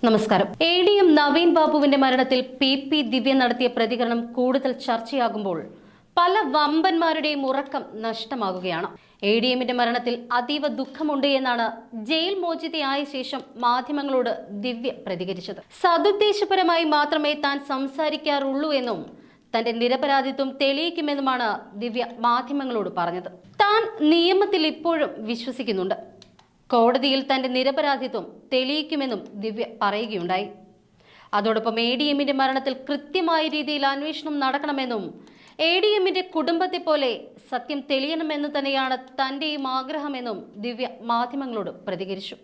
നമസ്കാരം. എ.ഡി.എം. നവീൻ ബാബുവിന്റെ മരണത്തിൽ പി ദിവ്യ നടത്തിയ പ്രതികരണം കൂടുതൽ ചർച്ചയാകുമ്പോൾ പല വമ്പന്മാരുടെയും ഉറക്കം നഷ്ടമാകുകയാണ്. എ.ഡി.എമ്മിന്റെ മരണത്തിൽ അതീവ ദുഃഖമുണ്ട് എന്നാണ് ജയിൽ മോചിതയായ ശേഷം മാധ്യമങ്ങളോട് ദിവ്യ പ്രതികരിച്ചത്. സതുദ്ദേശപരമായി മാത്രമേ താൻ സംസാരിക്കാറുള്ളൂ എന്നും തന്റെ നിരപരാധിത്വം തെളിയിക്കുമെന്നുമാണ് ദിവ്യ മാധ്യമങ്ങളോട് പറഞ്ഞത്. താൻ നിയമത്തിൽ ഇപ്പോഴും വിശ്വസിക്കുന്നുണ്ട്. കോടതിയിൽ തന്റെ നിരപരാധിത്വം തെളിയിക്കുമെന്നും ദിവ്യ പറയുകയുണ്ടായി. അതോടൊപ്പം എ.ഡി.എമ്മിന്റെ മരണത്തിൽ കൃത്യമായ രീതിയിൽ അന്വേഷണം നടക്കണമെന്നും എ.ഡി.എമ്മിന്റെ കുടുംബത്തെ പോലെ സത്യം തെളിയണമെന്ന് തന്നെയാണ് തന്റെയും ആഗ്രഹമെന്നും ദിവ്യ മാധ്യമങ്ങളോട് പ്രതികരിച്ചു.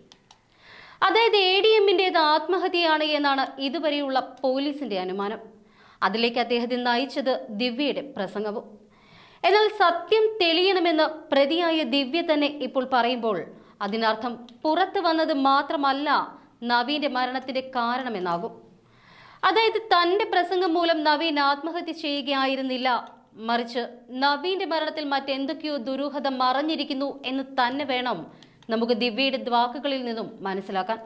അതായത് എ.ഡി.എമ്മിന്റേത് ആത്മഹത്യയാണ് എന്നാണ് ഇതുവരെയുള്ള പോലീസിന്റെ അനുമാനം. അതിലേക്ക് അദ്ദേഹത്തെ നയിച്ചത് ദിവ്യയുടെ പ്രസംഗവും. എന്നാൽ സത്യം തെളിയണമെന്ന് പ്രതിയായ ദിവ്യ തന്നെ ഇപ്പോൾ പറയുമ്പോൾ അതിനർത്ഥം പുറത്തു വന്നത് മാത്രമല്ല നവീന്റെ മരണത്തിന്റെ കാരണമെന്നാകും. അതായത് തന്റെ പ്രസംഗം മൂലം നവീൻ ആത്മഹത്യ ചെയ്യുകയായിരുന്നില്ല, മറിച്ച് നവീന്റെ മരണത്തിൽ മറ്റെന്തൊക്കെയോ ദുരൂഹത മറഞ്ഞിരിക്കുന്നു എന്ന് തന്നെ വേണം നമുക്ക് ദിവ്യയുടെ വാക്കുകളിൽ നിന്നും മനസ്സിലാക്കാൻ.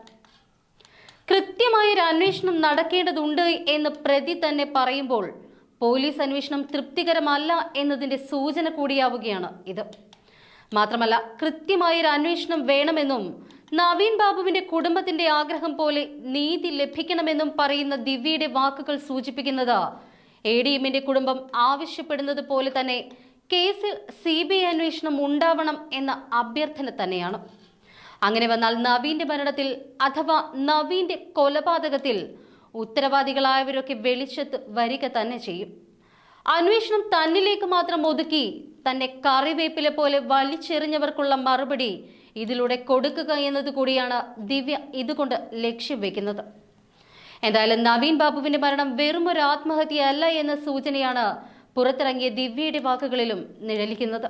കൃത്യമായൊരു അന്വേഷണം നടക്കേണ്ടതുണ്ട് എന്ന് പ്രതി തന്നെ പറയുമ്പോൾ പോലീസ് അന്വേഷണം തൃപ്തികരമല്ല എന്നതിന്റെ സൂചന കൂടിയാവുകയാണ് ഇത്. മാത്രമല്ല, കൃത്യമായൊരു അന്വേഷണം വേണമെന്നും നവീൻ ബാബുവിന്റെ കുടുംബത്തിന്റെ ആഗ്രഹം പോലെ നീതി ലഭിക്കണമെന്നും പറയുന്ന ദിവ്യയുടെ വാക്കുകൾ സൂചിപ്പിക്കുന്നത് എ.ഡി.എമ്മിന്റെ കുടുംബം ആവശ്യപ്പെടുന്നത് പോലെ തന്നെ കേസിൽ CBI അന്വേഷണം ഉണ്ടാവണം എന്ന അഭ്യർത്ഥന തന്നെയാണ്. അങ്ങനെ വന്നാൽ നവീന്റെ മരണത്തിൽ അഥവാ നവീന്റെ കൊലപാതകത്തിൽ ഉത്തരവാദികളായവരൊക്കെ വെളിച്ചത്ത് വരിക തന്നെ ചെയ്യും. അന്വേഷണം തന്നിലേക്ക് മാത്രം ഒതുക്കി തന്നെ കറിവേപ്പില പോലെ വലിച്ചെറിഞ്ഞവർക്കുള്ള മറുപടി ഇതിലൂടെ കൊടുക്കുക എന്നത് കൂടിയാണ് ദിവ്യ ഇതുകൊണ്ട് ലക്ഷ്യം വെക്കുന്നത്. എന്തായാലും നവീൻ ബാബുവിന്റെ മരണം വെറും ഒരു ആത്മഹത്യയല്ല എന്ന സൂചനയാണ് പുറത്തിറങ്ങിയ ദിവ്യയുടെ വാക്കുകളിലും നിഴലിക്കുന്നത്.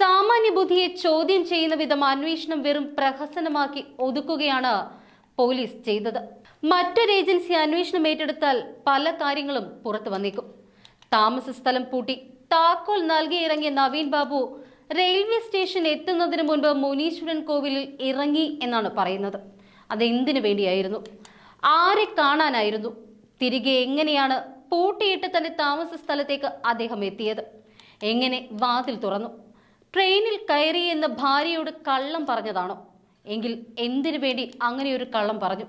സാമാന്യ ബുദ്ധിയെ ചോദ്യം ചെയ്യുന്ന വിധം അന്വേഷണം വെറും പ്രഹസനമാക്കി ഒതുക്കുകയാണ് പോലീസ് ചെയ്തത്. മറ്റൊരു ഏജൻസി അന്വേഷണം ഏറ്റെടുത്താൽ പല കാര്യങ്ങളും പുറത്തു വന്നേക്കും. താമസ സ്ഥലം പൂട്ടി താക്കോൽ നൽകി ഇറങ്ങിയ നവീൻ ബാബു റെയിൽവേ സ്റ്റേഷൻ എത്തുന്നതിന് മുൻപ് മുനീശ്വരൻ കോവിലിൽ ഇറങ്ങി എന്നാണ് പറയുന്നത്. അതെന്തിനു വേണ്ടിയായിരുന്നു? ആരെ കാണാനായിരുന്നു? തിരികെ എങ്ങനെയാണ് പൂട്ടിയിട്ട് തന്റെ താമസ സ്ഥലത്തേക്ക് അദ്ദേഹം എത്തിയത്? എങ്ങനെ വാതിൽ തുറന്നു? ട്രെയിനിൽ കയറി എന്ന് ഭാര്യയോട് കള്ളം പറഞ്ഞതാണോ? എങ്കിൽ എന്തിനു വേണ്ടി അങ്ങനെ ഒരു കള്ളം പറഞ്ഞു?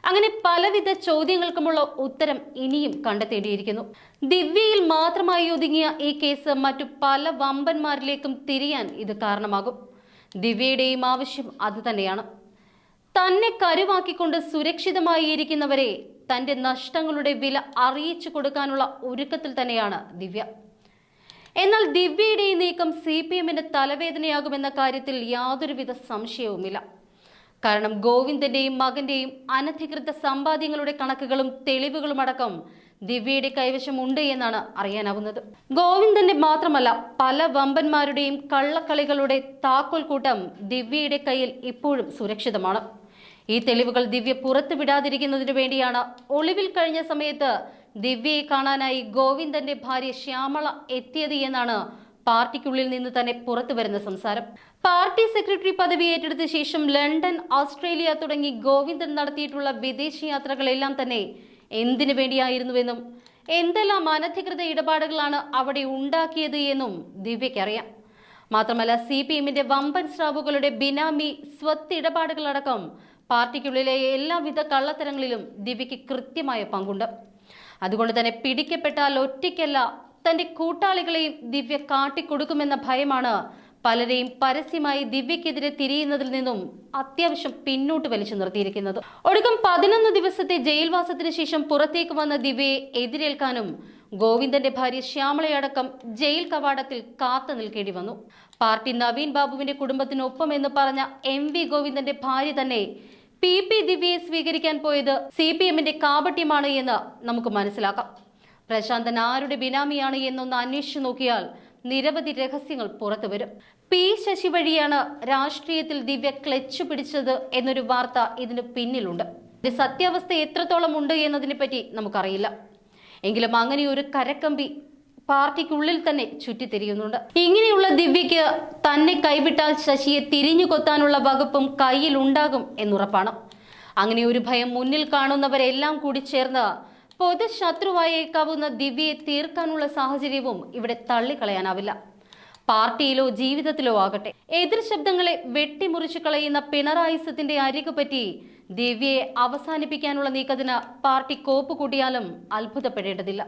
അങ്ങനെ പലവിധ ചോദ്യങ്ങൾക്കുമുള്ള ഉത്തരം ഇനിയും കണ്ടെത്തേണ്ടിയിരിക്കുന്നു. ദിവ്യയിൽ മാത്രമായി ഒതുങ്ങിയ ഈ കേസ് മറ്റു പല വമ്പന്മാരിലേക്കും തിരിയാൻ ഇത് കാരണമാകും. ദിവ്യയുടെയും ആവശ്യം അത് തന്നെയാണ്. തന്നെ കരുവാക്കിക്കൊണ്ട് സുരക്ഷിതമായി ഇരിക്കുന്നവരെ തന്റെ നഷ്ടങ്ങളുടെ വില അറിയിച്ചു കൊടുക്കാനുള്ള ഒരുക്കത്തിൽ തന്നെയാണ് ദിവ്യ. എന്നാൽ ദിവ്യയുടെ ഈ നീക്കം CPMന്റെ തലവേദനയാകുമെന്ന കാര്യത്തിൽ യാതൊരുവിധ സംശയവുമില്ല. കാരണം ഗോവിന്ദന്റെയും മകന്റെയും അനധികൃത സമ്പാദ്യങ്ങളുടെ കണക്കുകളും തെളിവുകളും അടക്കം ദിവ്യയുടെ കൈവശം ഉണ്ട് എന്നാണ് അറിയാനാവുന്നത്. ഗോവിന്ദന്റെ മാത്രമല്ല പല വമ്പന്മാരുടെയും കള്ളക്കളികളുടെ താക്കോൽ കൂട്ടം ദിവ്യയുടെ കയ്യിൽ ഇപ്പോഴും സുരക്ഷിതമാണ്. ഈ തെളിവുകൾ ദിവ്യ പുറത്തു വിടാതിരിക്കുന്നതിനു വേണ്ടിയാണ് ഒളിവിൽ കഴിഞ്ഞ സമയത്ത് ദിവ്യയെ കാണാനായി ഗോവിന്ദന്റെ ഭാര്യ ശ്യാമള എത്തിയത് എന്നാണ് പാർട്ടിക്കുള്ളിൽ നിന്ന് തന്നെ പുറത്തു വരുന്ന സംസാരം. പാർട്ടി സെക്രട്ടറി പദവി ഏറ്റെടുത്ത ശേഷം ലണ്ടൻ, ഓസ്ട്രേലിയ തുടങ്ങി ഗോവിന്ദൻ നടത്തിയിട്ടുള്ള വിദേശ യാത്രകളെല്ലാം തന്നെ എന്തിനു വേണ്ടിയായിരുന്നുവെന്നും എന്തെല്ലാം അനധികൃത ഇടപാടുകളാണ് അവിടെ ഉണ്ടാക്കിയത് എന്നും ദിവ്യയ്ക്കറിയാം. മാത്രമല്ല CPMന്റെ വമ്പൻ സ്രാവുകളുടെ ബിനാമി സ്വത്ത് ഇടപാടുകളടക്കം പാർട്ടിക്കുള്ളിലെ എല്ലാവിധ കള്ളത്തരങ്ങളിലും ദിവ്യയ്ക്ക് കൃത്യമായ പങ്കുണ്ട്. അതുകൊണ്ട് തന്നെ പിടിക്കപ്പെട്ടാൽ ഒറ്റയ്ക്കല്ല തന്റെ കൂട്ടാളികളെയും ദിവ്യ കാട്ടിക്കൊടുക്കുമെന്ന ഭയമാണ് പലരെയും പരസ്യമായി ദിവ്യക്കെതിരെ തിരിയുന്നതിൽ നിന്നും അത്യാവശ്യം പിന്നോട്ട് വലിച്ചു നിർത്തിയിരിക്കുന്നത്. ഒടുക്കം 11 ദിവസത്തെ ജയിൽവാസത്തിന് ശേഷം പുറത്തേക്ക് വന്ന ദിവ്യയെ എതിരേൽക്കാനും ഗോവിന്ദന്റെ ഭാര്യ ശ്യാമളയടക്കം ജയിൽ കവാടത്തിൽ കാത്തു നിൽക്കേണ്ടി വന്നു. പാർട്ടി നവീൻ ബാബുവിന്റെ കുടുംബത്തിനൊപ്പം എന്ന് പറഞ്ഞ MV ഗോവിന്ദന്റെ ഭാര്യ തന്നെ PP ദിവ്യയെ സ്വീകരിക്കാൻ പോയത് CPMന്റെ കാപട്യമാണ് എന്ന് നമുക്ക് മനസ്സിലാക്കാം. പ്രശാന്തൻ ആരുടെ ബിനാമിയാണ് എന്നൊന്ന് അന്വേഷിച്ചു നോക്കിയാൽ നിരവധി രഹസ്യങ്ങൾ പുറത്തു വരും. P ശശി വഴിയാണ് രാഷ്ട്രീയത്തിൽ ദിവ്യ ക്ലച്ച് പിടിച്ചത് എന്നൊരു വാർത്ത ഇതിന് പിന്നിലുണ്ട്. ഇതിന്റെ സത്യാവസ്ഥ എത്രത്തോളം ഉണ്ട് എന്നതിനെ പറ്റി നമുക്കറിയില്ല. എങ്കിലും അങ്ങനെ ഒരു കരക്കമ്പി പാർട്ടിക്കുള്ളിൽ തന്നെ ചുറ്റിത്തിരിയുന്നുണ്ട്. ഇങ്ങനെയുള്ള ദിവ്യയ്ക്ക് തന്നെ കൈവിട്ടാൽ ശശിയെ തിരിഞ്ഞു കൊത്താനുള്ള വകുപ്പും കയ്യിൽ ഉണ്ടാകും എന്നുറപ്പാണ്. അങ്ങനെ ഒരു ഭയം മുന്നിൽ കാണുന്നവരെല്ലാം കൂടി ചേർന്ന് പൊതുശത്രുവായേക്കാവുന്ന ദിവ്യയെ തീർക്കാനുള്ള സാഹചര്യവും ഇവിടെ തള്ളിക്കളയാനാവില്ല. പാർട്ടിയിലോ ജീവിതത്തിലോ ആകട്ടെ എതിർ ശബ്ദങ്ങളെ വെട്ടിമുറിച്ചു കളയുന്ന പിണറായിസത്തിന്റെ അരികുപറ്റി ദിവ്യയെ അവസാനിപ്പിക്കാനുള്ള നീക്കത്തിന് പാർട്ടി കോപ്പ് കൂട്ടിയാലും അത്ഭുതപ്പെടേണ്ടതില്ല.